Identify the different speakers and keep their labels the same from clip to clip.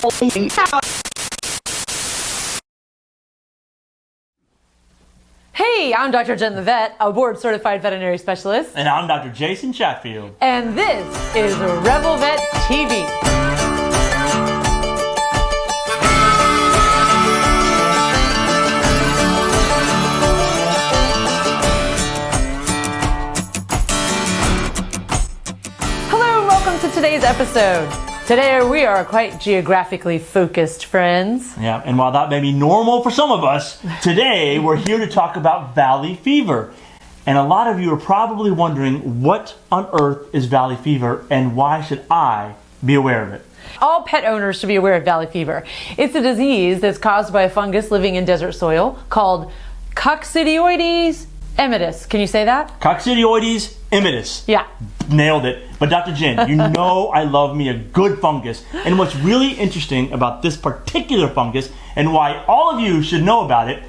Speaker 1: Hey, I'm Dr. Jen the Vet, a board-certified veterinary specialist.
Speaker 2: And I'm Dr. Jason Chatfield.
Speaker 1: And this is Rebel Vet TV. Hello, welcome to today's episode. Today we are quite geographically focused, friends.
Speaker 2: Yeah, and while that may be normal for some of us, today we're here to talk about valley fever. And a lot of you are probably wondering, what on earth is valley fever and why should I be aware of it?
Speaker 1: All pet owners should be aware of valley fever. It's a disease that's caused by a fungus living in desert soil called Coccidioides immitis. Can you say that?
Speaker 2: Coccidioides immitis.
Speaker 1: Yeah.
Speaker 2: Nailed it. But Dr. Jen, you know I love me a good fungus. And what's really interesting about this particular fungus and why all of you should know about it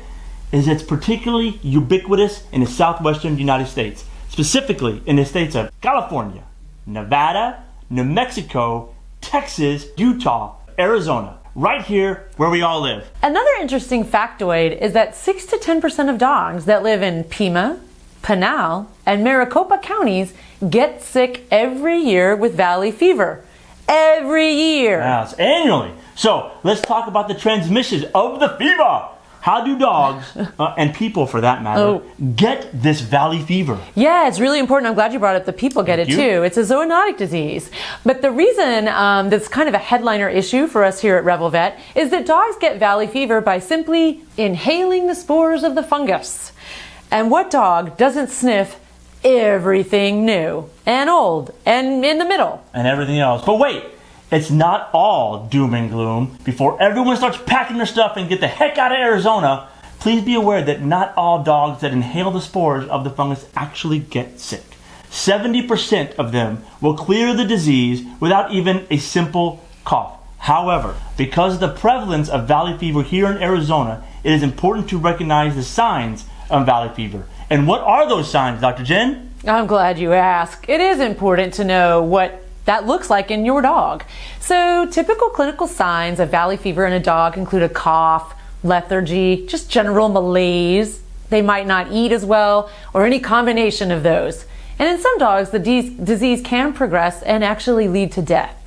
Speaker 2: is it's particularly ubiquitous in the southwestern United States, specifically in the states of California, Nevada, New Mexico, Texas, Utah, Arizona, right here where we all live.
Speaker 1: Another interesting factoid is that 6 to 10% of dogs that live in Pima, Pinal, and Maricopa counties get sick every year with valley fever. Every year.
Speaker 2: Yeah, it's annually. So let's talk about the transmissions of the fever. How do dogs, and people for that matter, get this valley fever?
Speaker 1: Yeah, it's really important. I'm glad you brought up the people get it too. It's a zoonotic disease. But the reason that's kind of a headliner issue for us here at Rebel Vet is that dogs get valley fever by simply inhaling the spores of the fungus. And what dog doesn't sniff everything new and old and in the middle?
Speaker 2: And everything else. But wait, it's not all doom and gloom. Before everyone starts packing their stuff and get the heck out of Arizona, please be aware that not all dogs that inhale the spores of the fungus actually get sick. 70% of them will clear the disease without even a simple cough. However, because of the prevalence of valley fever here in Arizona, it is important to recognize the signs of valley fever. And what are those signs, Dr. Jen?
Speaker 1: I'm glad you asked. It is important to know what that looks like in your dog. So typical clinical signs of valley fever in a dog include a cough, lethargy, just general malaise. They might not eat as well, or any combination of those. And in some dogs, the disease can progress and actually lead to death.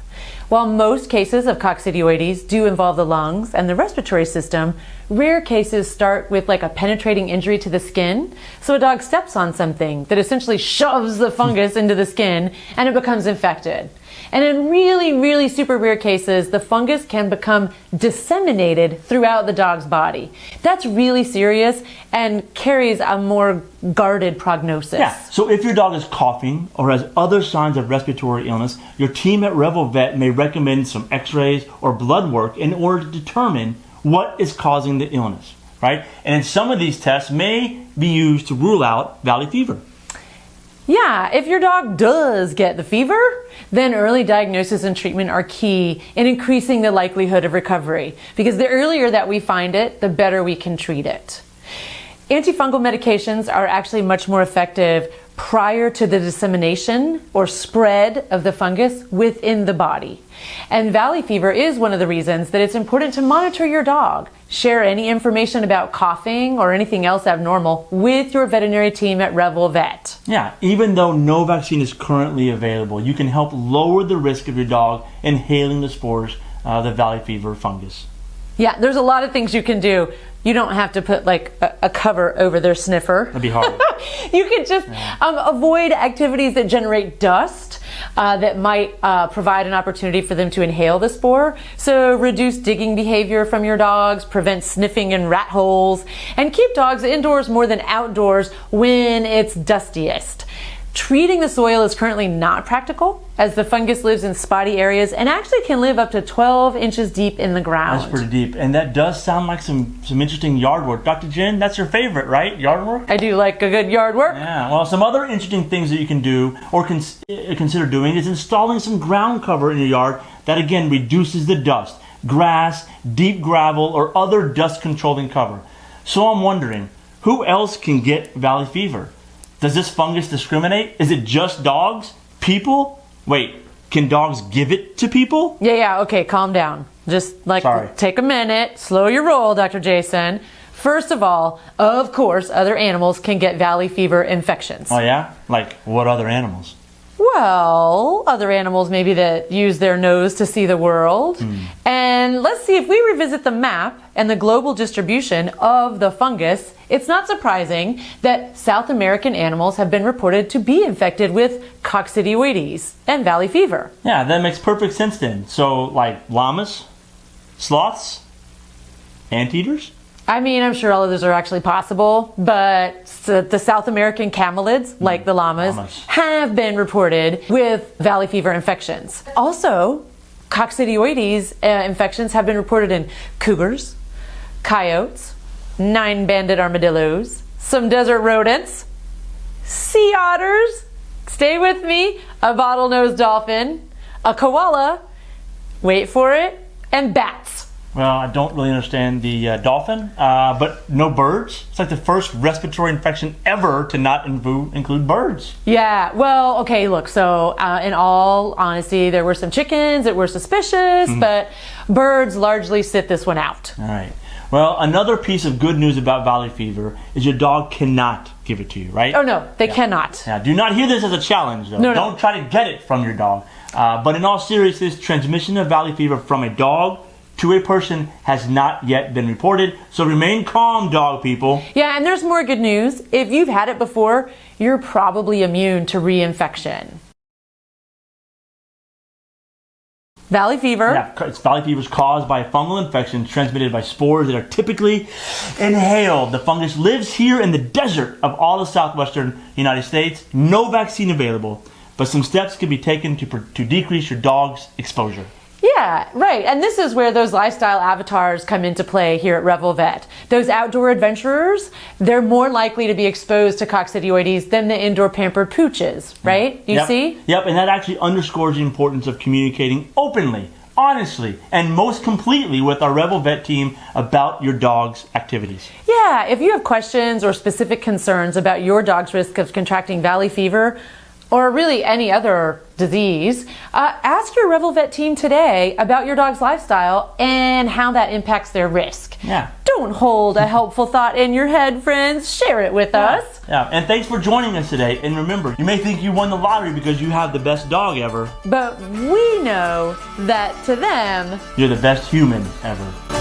Speaker 1: While most cases of coccidioides do involve the lungs and the respiratory system, rare cases start with like a penetrating injury to the skin. So a dog steps on something that essentially shoves the fungus into the skin and it becomes infected. And in really, really super rare cases, the fungus can become disseminated throughout the dog's body. That's really serious and carries a more guarded prognosis.
Speaker 2: Yeah, so if your dog is coughing or has other signs of respiratory illness, your team at Rebel Vet may recommend some x-rays or blood work in order to determine what is causing the illness, right? And some of these tests may be used to rule out valley fever.
Speaker 1: Yeah, if your dog does get the fever, then early diagnosis and treatment are key in increasing the likelihood of recovery, because the earlier that we find it, the better we can treat it. Antifungal medications are actually much more effective prior to the dissemination or spread of the fungus within the body. And valley fever is one of the reasons that it's important to monitor your dog. Share any information about coughing or anything else abnormal with your veterinary team at Rebel Vet.
Speaker 2: Yeah, even though no vaccine is currently available, you can help lower the risk of your dog inhaling the spores of the valley fever fungus.
Speaker 1: Yeah, there's a lot of things you can do. You don't have to put like a cover over their sniffer.
Speaker 2: That'd be hard.
Speaker 1: You can just avoid activities that generate dust that might provide an opportunity for them to inhale the spore. So reduce digging behavior from your dogs, prevent sniffing in rat holes, and keep dogs indoors more than outdoors when it's dustiest. Treating the soil is currently not practical, as the fungus lives in spotty areas and actually can live up to 12 inches deep in the ground.
Speaker 2: That's pretty deep. And that does sound like some interesting yard work. Dr. Jen, that's your favorite, right? Yard work?
Speaker 1: I do like a good yard work.
Speaker 2: Yeah, well, some other interesting things that you can do or consider doing is installing some ground cover in your yard that, again, reduces the dust. Grass, deep gravel, or other dust-controlling cover. So I'm wondering, who else can get valley fever? Does this fungus discriminate? Is it just dogs? People? Wait, can dogs give it to people?
Speaker 1: Yeah, okay, calm down. Just
Speaker 2: Sorry.
Speaker 1: take a minute, slow your roll, Dr. Jason. First of all, of course, other animals can get valley fever infections.
Speaker 2: Oh yeah? Like what other animals?
Speaker 1: Well, other animals maybe that use their nose to see the world. And let's see, if we revisit the map and the global distribution of the fungus, it's not surprising that South American animals have been reported to be infected with coccidioides and valley fever.
Speaker 2: Yeah, that makes perfect sense then. So like llamas, sloths, anteaters?
Speaker 1: I mean, I'm sure all of those are actually possible, but the South American camelids, like the llamas, have been reported with valley fever infections. Also, coccidioides infections have been reported in cougars, coyotes, 9-banded armadillos, some desert rodents, sea otters, stay with me, a bottlenose dolphin, a koala, wait for it, and bats.
Speaker 2: Well, I don't really understand the dolphin, but no birds. It's like the first respiratory infection ever to not include birds.
Speaker 1: Yeah, well, okay, look, so in all honesty, there were some chickens that were suspicious, but birds largely sit this one out.
Speaker 2: All right. Well, another piece of good news about valley fever is your dog cannot give it to you, right?
Speaker 1: Oh, no, they cannot.
Speaker 2: Now, do not hear this as a challenge, though.
Speaker 1: No.
Speaker 2: Don't try to get it from your dog. But in all seriousness, transmission of valley fever from a dog to a person has not yet been reported. So remain calm, dog people.
Speaker 1: Yeah, and there's more good news. If you've had it before, you're probably immune to reinfection. Valley fever.
Speaker 2: Yeah, valley fever is caused by a fungal infection transmitted by spores that are typically inhaled. The fungus lives here in the desert of all the southwestern United States. No vaccine available, but some steps can be taken to decrease your dog's exposure.
Speaker 1: Yeah, right. And this is where those lifestyle avatars come into play here at Revel Vet. Those outdoor adventurers, they're more likely to be exposed to coccidioides than the indoor pampered pooches, right? You see?
Speaker 2: Yep, and that actually underscores the importance of communicating openly, honestly, and most completely with our Revel Vet team about your dog's activities.
Speaker 1: Yeah, if you have questions or specific concerns about your dog's risk of contracting valley fever, or really any other disease, ask your Revel Vet team today about your dog's lifestyle and how that impacts their risk.
Speaker 2: Yeah.
Speaker 1: Don't hold a helpful thought in your head, friends. Share it with us.
Speaker 2: Yeah, and thanks for joining us today. And remember, you may think you won the lottery because you have the best dog ever.
Speaker 1: But we know that to them,
Speaker 2: You're the best human ever.